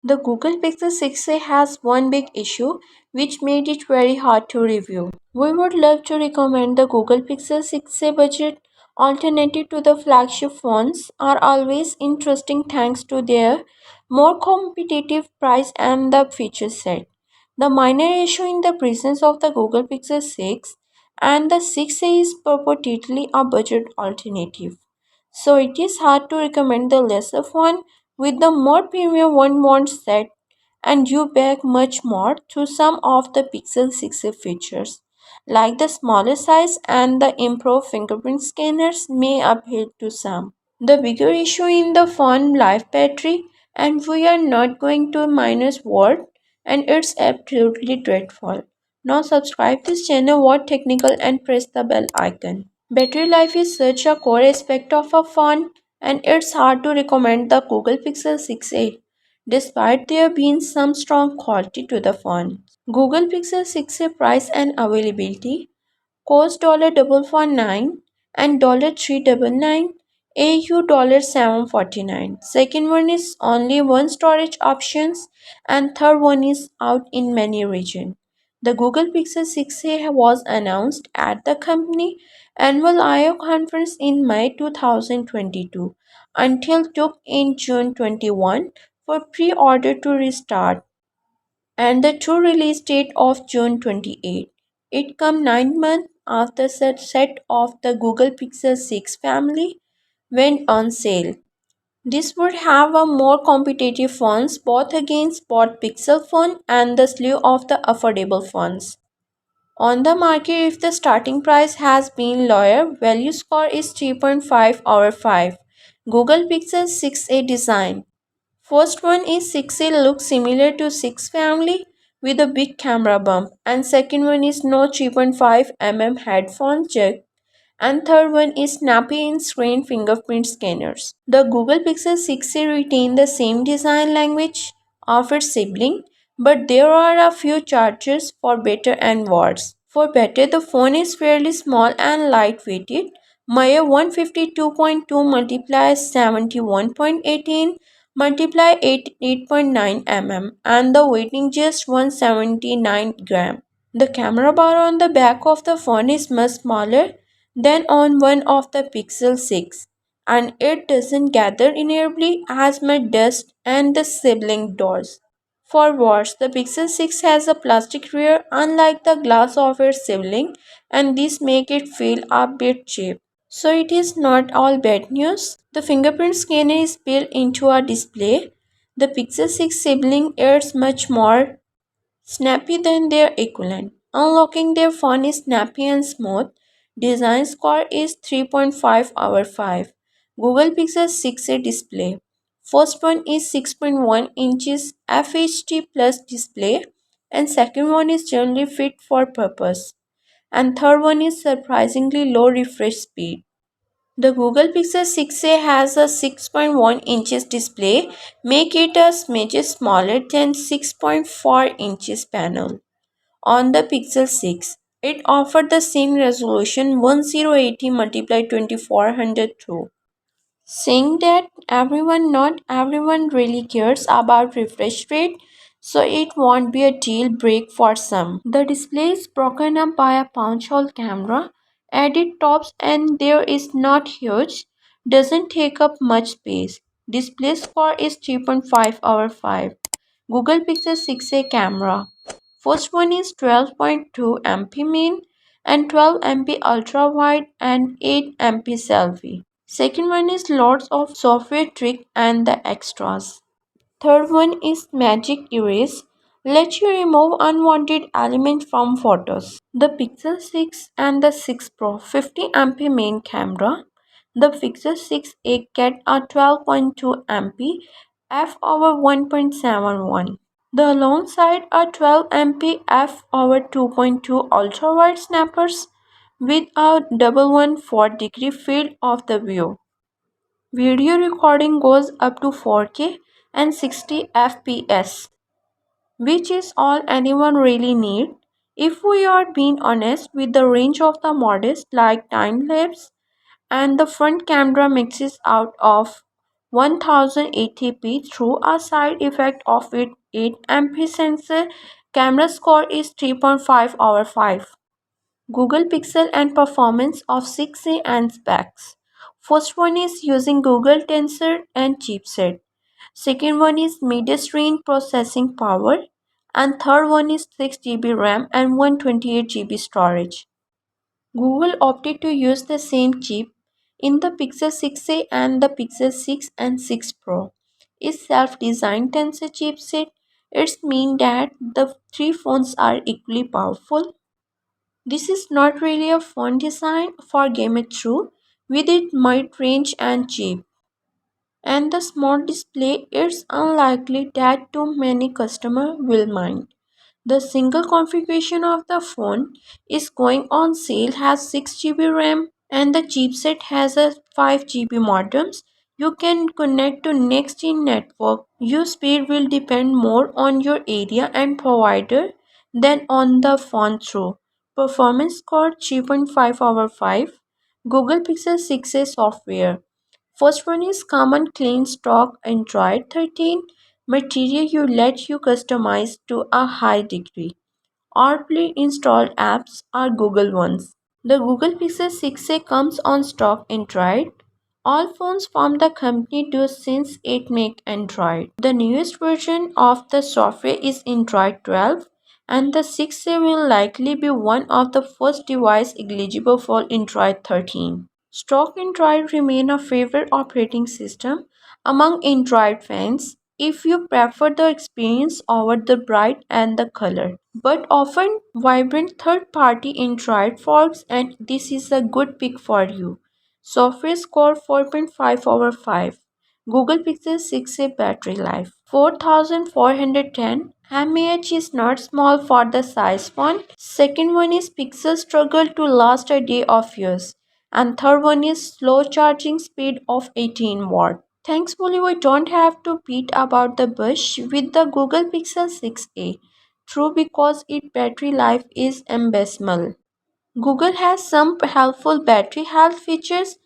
The Google Pixel 6a has one big issue which made it very hard to review. We would love to recommend the Google Pixel 6a budget alternative to the flagship phones are always interesting thanks to their more competitive price and the feature set. The minor issue in the presence of the Google Pixel 6 and the 6a is purportedly a budget alternative. So it is hard to recommend the lesser one with the more premium one wants set and you beg much more to some of the Pixel 6 features, like the smaller size and the improved fingerprint scanners may appeal to some. The bigger issue in the phone life battery, and we are not going to minus word, and it's absolutely dreadful. Now subscribe this channel, what technical and press the bell icon. Battery life is such a core aspect of a phone, and it's hard to recommend the Google Pixel 6a, despite there being some strong quality to the phone. Google Pixel 6a price and availability cost $449 and $399 AU $749. Second one is only one storage options and third one is out in many regions. The Google Pixel 6a was announced at the company annual I/O conference in May 2022 until took in June 21 for pre-order to restart and the true release date of June 28. It come 9 months after the set of the Google Pixel 6 family went on sale. This would have a more competitive phones both against both Pixel phone and the slew of the affordable phones. On the market, if the starting price has been lower, value score is 3.5 over 5. Google Pixel 6a design. First one is 6a looks similar to 6 family with a big camera bump and second one is no 3.5 mm headphone jack and third one is snappy in-screen fingerprint scanners. The Google Pixel 6a retained the same design language of its sibling, but there are a few charges for better and worse. For better, the phone is fairly small and lightweighted, mere 152.2 multiply 71.18 multiply 8.9 mm and the weighting just 179 gram. The camera bar on the back of the phone is much smaller than on one of the Pixel 6 and it doesn't gather nearly as much dust and the sibling does. For worse, the Pixel 6 has a plastic rear unlike the glass of its sibling and this makes it feel a bit cheap. So it is not all bad news. The fingerprint scanner is built into a display. The Pixel 6 sibling is much more snappy than their equivalent. Unlocking their phone is snappy and smooth. Design score is 3.5 over 5. Google Pixel 6a display. First one is 6.1 inches FHD plus display and second one is generally fit for purpose and third one is surprisingly low refresh speed. The Google Pixel 6a has a 6.1 inches display, make it a smidge smaller than 6.4 inches panel. On the Pixel 6, it offered the same resolution 1080 x 2400 too. Saying that not everyone really cares about refresh rate, so it won't be a deal break for some. The display is broken up by a punch hole camera, added tops and there is not huge, doesn't take up much space. Display score is 3.5 over 5. Google Pixel 6a camera. First one is 12.2 MP main and 12 MP ultra wide and 8 MP selfie. Second one is lots of software trick and the extras. Third one is magic erase. Let you remove unwanted element from photos. The Pixel 6 and the 6 Pro 50 MP main camera. The Pixel 6a get a 12.2 MP f over 1.71. The alongside a 12 MP f over 2.2 ultra wide snappers with a double 1/4-degree field of the view. Video recording goes up to 4K and 60 FPS, which is all anyone really needs. If we are being honest with the range of the models like time lapse and the front camera mixes out of 1080p through a side effect of its 8 MP sensor. Camera score is 3.5 over 5. Google Pixel and performance of 6A and specs. First one is using Google Tensor and chipset. Second one is mid-range processing power. And third one is 6 GB RAM and 128 GB storage. Google opted to use the same chip in the Pixel 6a and the Pixel 6 and 6 Pro. Its self-designed Tensor chipset. It means that the three phones are equally powerful. This is not really a phone design for gamer true, with its mid-range and cheap and the small display. It's unlikely that too many customers will mind. The single configuration of the phone is going on sale has 6 GB RAM and the chipset has a 5 GB modems. You can connect to next gen network. Your speed will depend more on your area and provider than on the phone through. Performance score 3.5 over 5. Google Pixel 6a software. First one is common clean stock Android 13 material you let you customize to a high degree. Or pre-installed apps are Google ones. The Google Pixel 6a comes on stock Android. All phones from the company do since it make Android. The newest version of the software is Android 12 and the 6a will likely be one of the first devices eligible for Android 13. Stock Android remain a favorite operating system among Android fans if you prefer the experience over the bright and the color. But often vibrant third-party Android forks and this is a good pick for you. Software score 4.5 over 5. Google Pixel 6a battery life 4410 mAh is not small for the size phone. Second one is Pixel struggle to last a day of use. And third one is slow charging speed of 18 watt. Thankfully, we don't have to beat about the bush with the Google Pixel 6a. True, because its battery life is abysmal. Google has some helpful battery health features,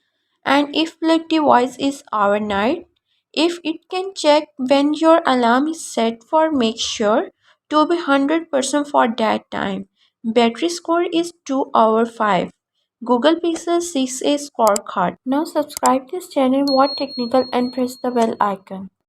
and if the device is overnight, if it can check when your alarm is set for make sure to be 100% for that time. Battery score is 2 over 5. Google Pixel 6a scorecard. Now subscribe this channel, watch technical and press the bell icon.